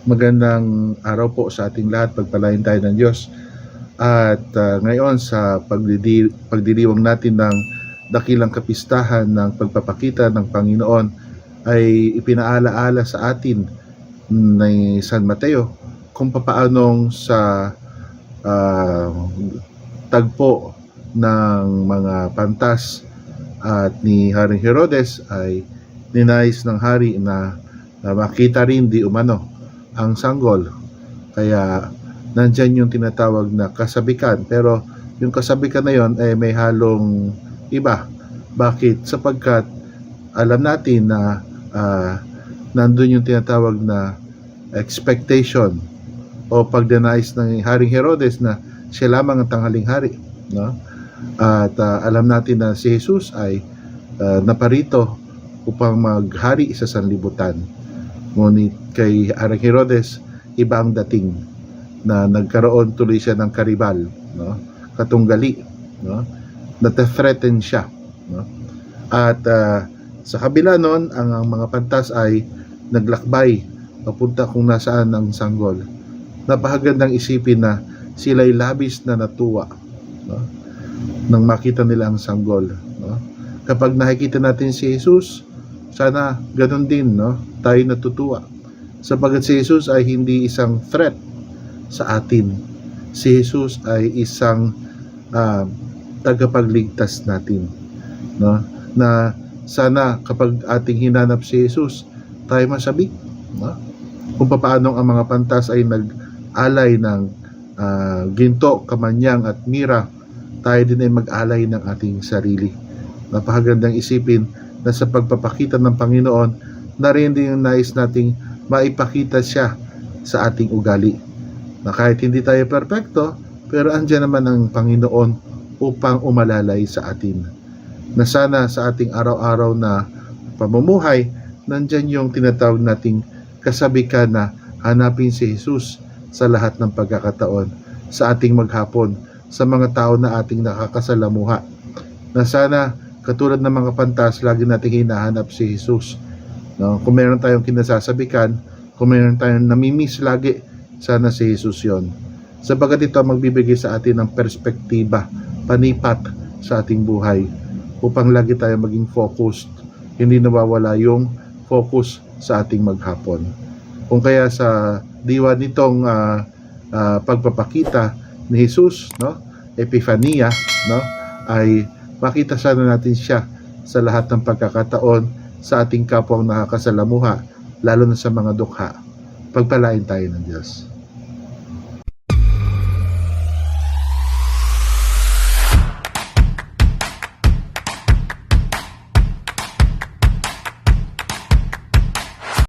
Magandang araw po sa ating lahat. Pagpalain tayo ng Diyos. At ngayon sa pagdiriwang natin ng dakilang kapistahan ng pagpapakita ng Panginoon ay ipinaalaala sa atin ni San Mateo kung papaanong sa tagpo ng mga pantas at ni Haring Herodes ay ninais ng hari na makita rin di umano ang sanggol. Kaya nandyan yung tinatawag na kasabikan, pero yung kasabikan na yon ay may halong iba. Bakit? Sapagkat alam natin na nandun yung tinatawag na expectation o pagdenais ng Haring Herodes na siya lamang ang tanghaling hari, no? At alam natin na si Jesus ay naparito upang maghari sa sanlibutan. Ngunit kay Haring Herodes, iba ang dating, na nagkaroon tuloy siya ng karibal, no? Katunggali, no? Nata-threaten siya, no? At sa kabila nun, ang mga pantas ay naglakbay papunta kung nasaan ang sanggol. Napakagandang isipin na sila'y labis na natuwa, no? Nang makita nila ang sanggol, no? Kapag nakikita natin si Jesus, sana ganun din, no? Tayo natutuwa. Sapagat si Jesus ay hindi isang threat sa atin. Si Jesus ay isang tagapagligtas natin, no? Na sana kapag ating hinanap si Jesus, tayo masabi, no? Kung paano ang mga pantas ay nag-alay ng ginto, kamanyang at mira, tayo din ay mag-alay ng ating sarili. Napakagandang isipin na sa pagpapakita ng Panginoon, na rin din yung nais nating maipakita siya sa ating ugali. Na kahit hindi tayo perpekto, pero andyan naman ang Panginoon upang umalalay sa atin. Na sana sa ating araw-araw na pamumuhay, nandyan yung tinatawag nating kasabikan na hanapin si Jesus sa lahat ng pagkakataon, sa ating maghapon, sa mga tao na ating nakakasalamuha. Na sana katulad ng mga pantas, lagi nating hinahanap si Jesus. No? Kung meron tayong kinasasabikan, kung meron tayong namimiss lagi, sana si Jesus yon. Sabagat ito magbibigay sa atin ng perspektiba, panipat sa ating buhay, upang lagi tayo maging focused, hindi nawawala yung focus sa ating maghapon. Kung kaya sa diwa nitong pagpapakita ni Jesus, no? Epifania, no? Ay makita sana natin siya sa lahat ng pagkakataon sa ating kapwang nakakasalamuha, lalo na sa mga dukha. Pagpalain tayo ng Diyos.